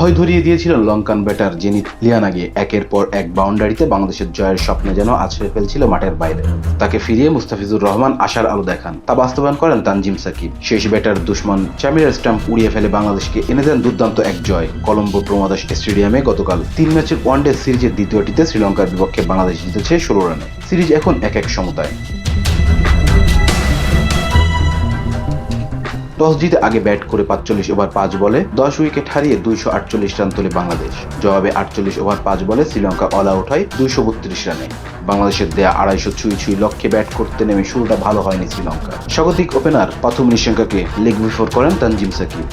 ভয় ধরিয়ে দিয়েছিলেন লঙ্কান ব্যাটার জেনিথ লিয়ানাগে। একের পর এক বাউন্ডারিতে বাংলাদেশের জয়ের স্বপ্নে যেন আছড়ে ফেলছিল মাঠের বাইরে। তাকে ফিরিয়ে মুস্তাফিজুর রহমান আশার আলো দেখান, তা বাস্তবায়ন করেন তানজিম সাকিব। শেষ ব্যাটার দুশ্মন চামিরার স্টাম্প উড়িয়ে ফেলে বাংলাদেশকে এনে দেন দুর্দান্ত এক জয়। কলম্বো প্রমদাস স্টেডিয়ামে গতকাল 3 ম্যাচের ওয়ানডে সিরিজের দ্বিতীয়টিতে শ্রীলঙ্কার বিপক্ষে বাংলাদেশ জিতেছে 16 রানে। সিরিজ এখন 1-1 সমতায়। টস জিতে আগে ব্যাট করে 45 ওভার 5 বলে 10 উইকেট হারিয়ে 248 রান তোলে বাংলাদেশ। জবাবে 48 ওভার 5 বলে শ্রীলঙ্কা অল আউট হয় 232 রানে। বাংলাদেশের দেয়া 250 ছুঁই লক্ষ্যে ব্যাট করতে নেমে শুরুটা ভালো হয়নি শ্রীলঙ্কা। স্বাগতিক ওপেনার পাথুম নিশাঙ্কাকে লেগ বিফোর করেন তানজিম সাকিব।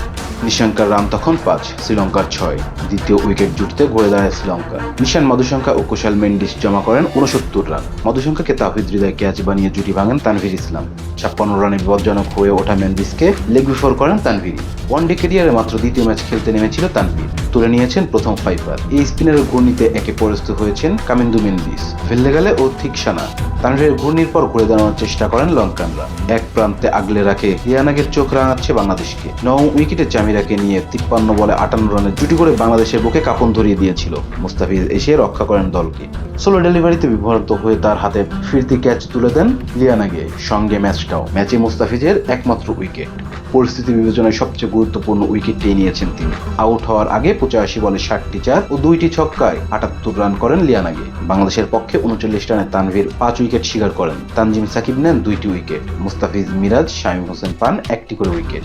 নিশাঙ্কার রান তখন 5, শ্রীলঙ্কার 6। দ্বিতীয় উইকেট জুটতে ঘুরে দাঁড়ায় শ্রীলঙ্কা। নিশান মাধুশঙ্কা ও কুশাল মেন্ডিস জমা করেন 69 রান। মাধুশঙ্কাকে তাওহিদ হৃদয় ক্যাচ বানিয়ে জুটি ভাঙেন তানভীর ইসলাম। 56 রানে বিপজ্জনক হয়ে ওঠা মেন্ডিসকে লেগ বিফোর করেন তানভীর। ওয়ানডে ক্যারিয়ারে মাত্র দ্বিতীয় ম্যাচ খেলতে নেমেছিল তানভীর, তুলে নিয়েছেন প্রথম 5 এই স্পিনারের ঘূর্ণিতে একে পরাস্ত হয়েছেন কামিন্দু মেন্ডিস। ফেললে গেলে ও থিকসানা। তানভীরের ঘূর্ণির পর ঘুরে দাঁড়ানোর চেষ্টা করেন লঙ্কানরা। এক প্রান্তে আগলে রাখে লিয়ানাগের চোখ রাঙাচ্ছে বাংলাদেশকে। 9 উইকেটে চামিরাকে নিয়ে 53 বলে 58 রানের জুটি করে বাংলাদেশের বুকে কাঁপন ধরিয়ে দিয়েছিল। মুস্তাফিজ এসে রক্ষা করেন দলকে। সোলো ডেলিভারিতে বিভ্রান্ত হয়ে তার হাতে ফিরতি ক্যাচ তুলে দেন লিয়ানাগে, সঙ্গে ম্যাচটাও। ম্যাচে মুস্তাফিজের একমাত্র উইকেট। পরিস্থিতি বিবেচনায় সবচেয়ে গুরুত্বপূর্ণ উইকেটটি নিয়েছেন তিনি। আউট হওয়ার আগে 85 বলে 60টি 4 ও 2টি ছক্কায় 78 রান করেন লিয়ানাগে। বাংলাদেশের পক্ষে 39 রানে তানভীর 5 উইকেট শিকার করেন। তানজিম সাকিব নেন 2টি উইকেট। মুস্তাফিজ, মিরাজ, শামীম হোসেন পান 1টি করে উইকেট।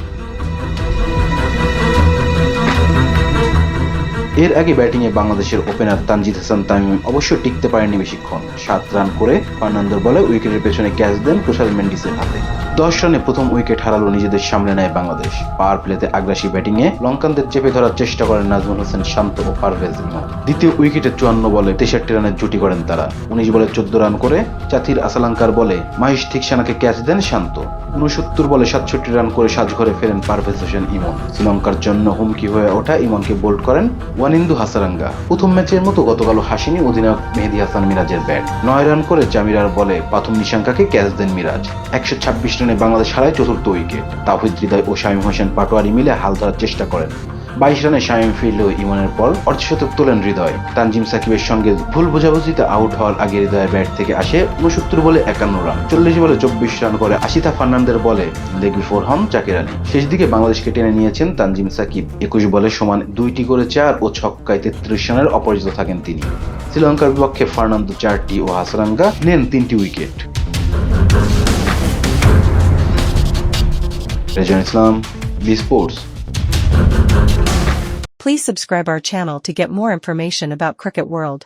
এর আগে ব্যাটিংয়ে বাংলাদেশের ওপেনার তানজিদ হাসান তামিম অবশ্য টিকতে পারেননি বেশিক্ষণ। 7 রান করে ফার্নান্দোর বলে উইকেটের পেছনে ক্যাচ দেন কুশাল মেন্ডিসের হাতে। 10 রানে প্রথম উইকেট হারালো নিজেদের সামলে নেয় বাংলাদেশ। পাওয়ার প্লেতে আগ্রাসী ব্যাটিংয়ে লঙ্কানদের চেপে ধরার চেষ্টা করেন নাজমুল হোসেন শান্ত ও পারভেজ ইমন। দ্বিতীয় উইকেটে 54 বলে 63 রানের জুটি করেন তারা। 19 বলে 14 রান করে চাথির আসালাঙ্কার বলে মাহিশ থিকসানাকে ক্যাচ দেন শান্ত। 69 বলে 67 রান করে সাজঘরে ফেরেন পারভেজ হোসেন ইমন। শ্রীলঙ্কার জন্য হুমকি হয়ে ওঠা ইমনকে বোল্ড করেন ওয়ানিন্দু হাসারাঙ্গা। প্রথম ম্যাচের মতো গতকালও হাসিনি অধিনায়ক মেহেদী হাসান মিরাজের ব্যাট। 9 রান করে চামিরার বলে পাথুম নিশাঙ্কাকে ক্যাচ দেন মিরাজ। 126 রানে বাংলাদেশ হারায় চতুর্থ উইকেট। তাওহিদ হৃদয় ও শামীম হোসেন পাটোয়ারি মিলে হাল ধরার চেষ্টা করেন। 22 রানে শামীম ফিরলেও ইমনের পর অর্ধশতক তোলেন হৃদয়। তানজিম সাকিবের সঙ্গে ভুল বোঝাবুঝিতে আউট হওয়ার আগে হৃদয়ের ব্যাট থেকে আসে 69 বলে 51 রান। 40 বলে 24 রান করে আশিতা ফার্নান্দের বলে লেগ বিফোর হন জাকির আলী। শেষ দিকে বাংলাদেশকে টেনে নিয়েছেন তানজিম সাকিব। 21 বলে সমান 2টি করে 4 ও ছক্কায় 33 রানের অপরাজিত থাকেন তিনি। শ্রীলঙ্কার বিপক্ষে ফার্নান্দো 4টি ও হাসারাঙ্গা নেন 3টি wicket. Rezan Islam, B Sports. Please subscribe our channel to get more information about Cricket World.